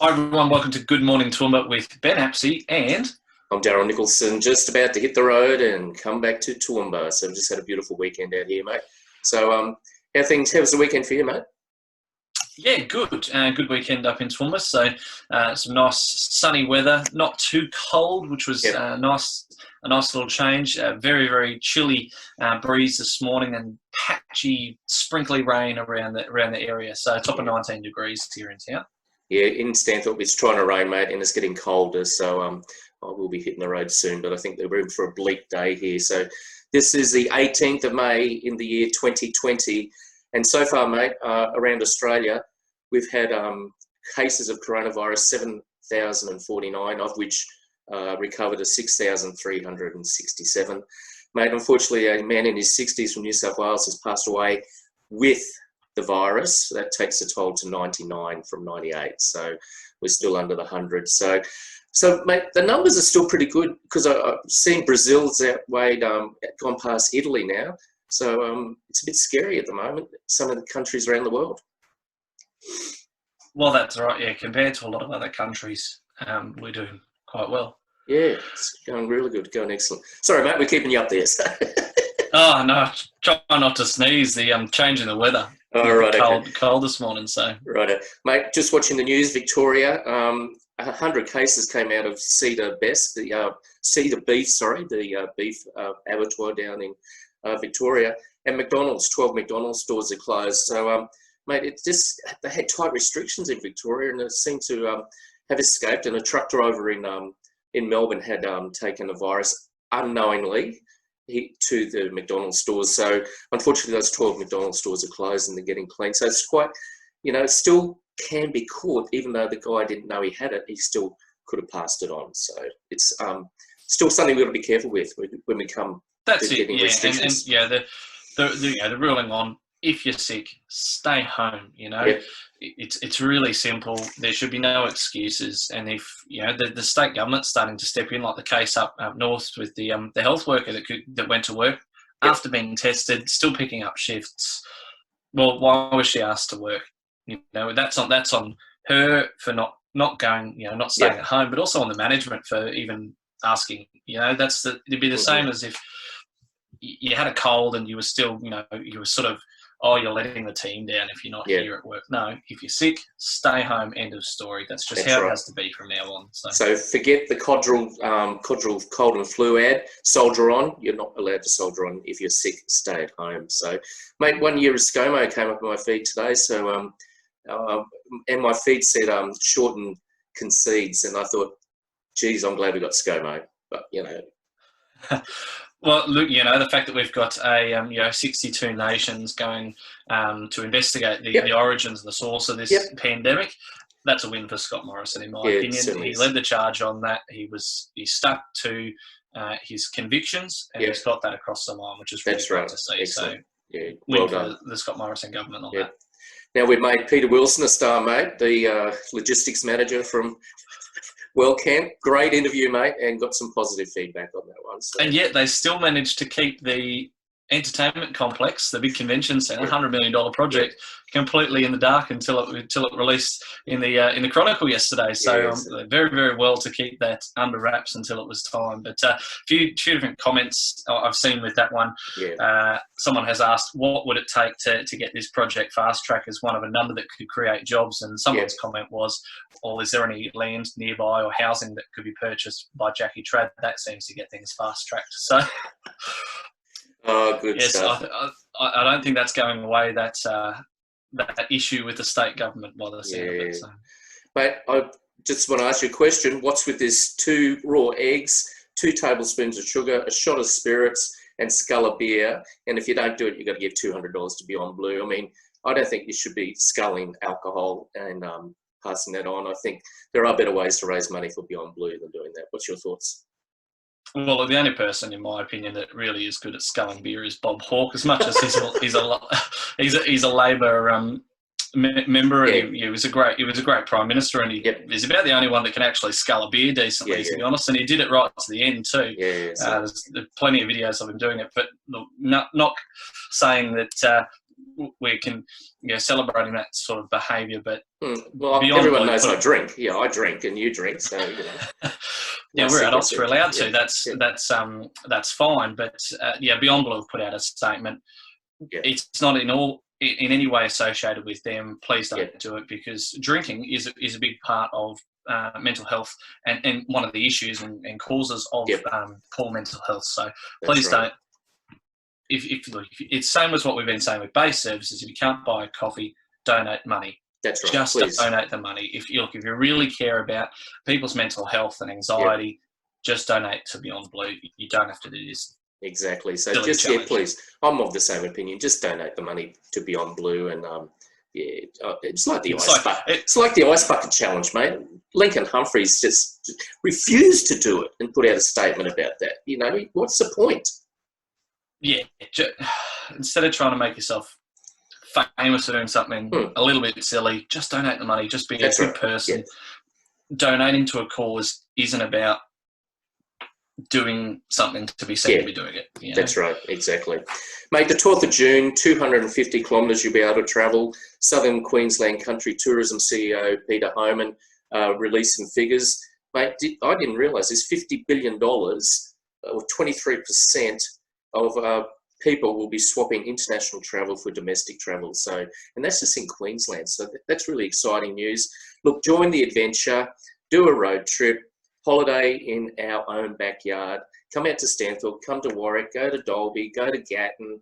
Hi everyone, welcome to Good Morning Toowoomba with Ben Apsey and I'm Darryl Nicholson, just about to hit the road and come back to Toowoomba. So we've just had a beautiful weekend out here, mate. So how was the weekend for you, mate? yeah, good. Good weekend up in Toowoomba. So some nice sunny weather, not too cold, which was Yep. nice. A nice little change. Very, very chilly breeze this morning and patchy, sprinkly rain around the area. So top of 19 degrees here in town. Yeah, in Stanthorpe it's trying to rain, mate, and it's getting colder. So I will be hitting the road soon, but I think we're in for a bleak day here. So this is the 18th of May in the year 2020. And so far, mate, around Australia, we've had cases of coronavirus, 7,049, of which recovered as 6,367. Mate, unfortunately, a man in his 60s from New South Wales has passed away with the virus. That takes the toll to 99 from 98. So we're still under the 100. So mate, the numbers are still pretty good because I've seen Brazil's outweighed, gone past Italy now. So it's a bit scary at the moment, some of the countries around the world. Well, that's right. Yeah, compared to a lot of other countries, we're doing quite well. Yeah, it's going really good, going excellent. Sorry, mate, we're keeping you up there. So. Oh no, try not to sneeze. The change in the weather. Oh, right, cold this morning. So right, mate. Just watching the news, Victoria. 100 cases came out of Cedar Beef, the beef abattoir down in Victoria, and 12 McDonald's stores are closed. So, mate, they had tight restrictions in Victoria, and it seemed to have escaped. And a truck driver in Melbourne had taken the virus unknowingly to the McDonald's stores. So unfortunately, those 12 McDonald's stores are closed and they're getting cleaned. So it's quite, it still can be caught, even though the guy didn't know he had it, he still could have passed it on. So it's still something we've got to be careful with when we come that's to it. getting restrictions. The ruling on, if you're sick, stay home. Yep. It's really simple. There should be no excuses. And if the state government's starting to step in, like the case up north with the health worker that went to work after being tested, still picking up shifts. Well, why was she asked to work? That's on her for not going, not staying at home, but also on the management for even asking. It'd be the same as if you had a cold and you were still, you were sort of, you're letting the team down if you're not here at work. No, if you're sick, stay home, end of story. That's how it has to be from now on. So forget the Codral cold and flu ad, soldier on. You're not allowed to soldier on. If you're sick, stay at home. So, mate, 1 year of ScoMo came up on my feed today. So, and my feed said shorten concedes. And I thought, geez, I'm glad we got ScoMo. But, Well, look, the fact that we've got 62 nations going to investigate the origins and the source of this pandemic, that's a win for Scott Morrison, in my opinion. He led the charge on that. He stuck to his convictions, and he's got that across the line, which is really great to see. Excellent. So, win for the Scott Morrison government on that. Now, we've made Peter Wilson a star, mate, the logistics manager from WellCamp. Great interview, mate, and got some positive feedback on that one. So. And yet they still managed to keep the entertainment complex, the big convention centre, $100 million project, completely in the dark until it released in the Chronicle yesterday. So very, very well to keep that under wraps until it was time. But a few different comments I've seen with that one. Someone has asked, what would it take to get this project fast track as one of a number that could create jobs? And someone's comment was, well, is there any land nearby or housing that could be purchased by Jackie Trad? That seems to get things fast tracked. So. Oh, good stuff. I don't think that's going away. That issue with the state government by the sound of it. So. Mate, I just want to ask you a question. What's with this 2 raw eggs, 2 tablespoons of sugar, a shot of spirits, and scull of beer? And if you don't do it, you've got to give $200 to Beyond Blue. I mean, I don't think you should be sculling alcohol and passing that on. I think there are better ways to raise money for Beyond Blue than doing that. What's your thoughts? Well, the only person, in my opinion, that really is good at sculling beer is Bob Hawke. As much as he's a Labor member, and he was a great prime minister, and he's about the only one that can actually scull a beer decently, to be honest. And he did it right to the end too. There's plenty of videos of him doing it, but not saying that we can, celebrating that sort of behaviour. But well, everyone knows I drink. Yeah, I drink, and you drink, so yeah, we're adults. We're allowed to. That's fine. But Beyond Blue have put out a statement. Yeah. It's not in any way associated with them. Please don't do it, because drinking is a big part of mental health and one of the issues and causes of poor mental health. So please don't. If it's same as what we've been saying with base services. If you can't buy a coffee, donate money. That's right. Just please. donate the money. If you really care about people's mental health and anxiety, just donate to Beyond Blue. You don't have to do this. Exactly. So please. I'm of the same opinion. Just donate the money to Beyond Blue, and it's like the it's like the ice bucket challenge, mate. Lincoln Humphreys just refused to do it and put out a statement about that. What's the point? Yeah, instead of trying to make yourself famous for doing something a little bit silly, just donate the money. Just be a good person. Yeah. Donating to a cause isn't about doing something to be seen to be doing it. That's right, exactly. Mate, the 12th of June, 250 kilometres you'll be able to travel. Southern Queensland Country Tourism CEO Peter Homan releasing figures. Mate, I didn't realise there's $50 billion, or 23% of people will be swapping international travel for domestic travel. And that's just in Queensland. So that's really exciting news. Look, join the adventure, do a road trip, holiday in our own backyard, come out to Stanthorpe, come to Warwick, go to Dalby, go to Gatton,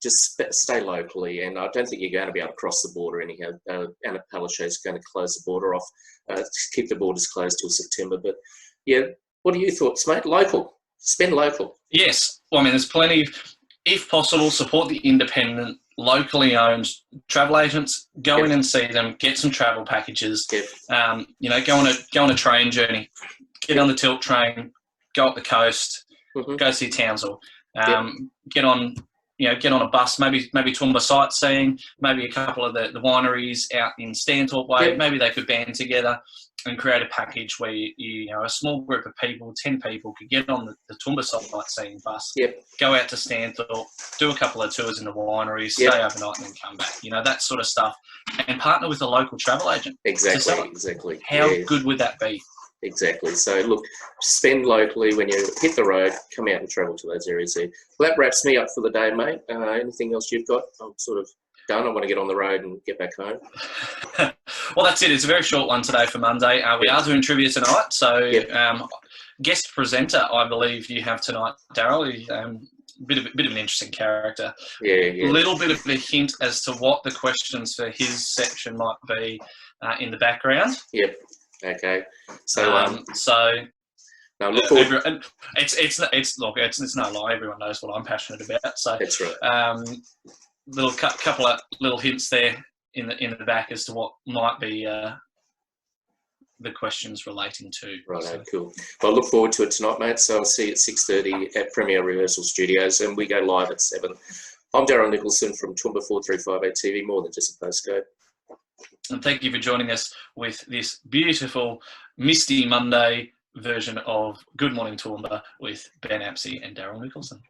just stay locally. And I don't think you're going to be able to cross the border anyhow. Anna Palaszczuk is going to close the border off, keep the borders closed till September. But what are your thoughts, mate? Local, spend local. Yes, well, I mean, there's plenty. If possible, support the independent, locally owned travel agents. Go in and see them. Get some travel packages. Go on a train journey. Get on the tilt train. Go up the coast. Go see Townsville. Get on a bus. Maybe Toowoomba sightseeing. Maybe a couple of the wineries out in Stanthorpe Way. Maybe they could band together and create a package where a small group of people, 10 people, could get on the Toowoomba sightseeing bus, go out to Stanthorpe, do a couple of tours in the wineries, stay overnight, and then come back. That sort of stuff, and partner with a local travel agent. Exactly. How good would that be? Exactly. So look, spend locally. When you hit the road, come out and travel to those areas there. Well, that wraps me up for the day, mate. Anything else you've got? I'm sort of done. I want to get on the road and get back home. Well, that's it. It's a very short one today for Monday. We are doing trivia tonight. So guest presenter, I believe you have tonight, Daryl. Bit of an interesting character. A little bit of a hint as to what the questions for his section might be in the background. Okay. So now look forward. It's no lie. Everyone knows what I'm passionate about. So that's right. Couple of little hints there in the back as to what might be the questions relating to. Right, cool. Well, I look forward to it tonight, mate. So I'll see you at 6:30 at Premier Rehearsal Studios, and we go live at 7. I'm Daryl Nicholson from Toowoomba 4358 TV, more than just a postcode. And thank you for joining us with this beautiful misty Monday version of Good Morning Toowoomba with Ben Apsey and Daryl Nicholson.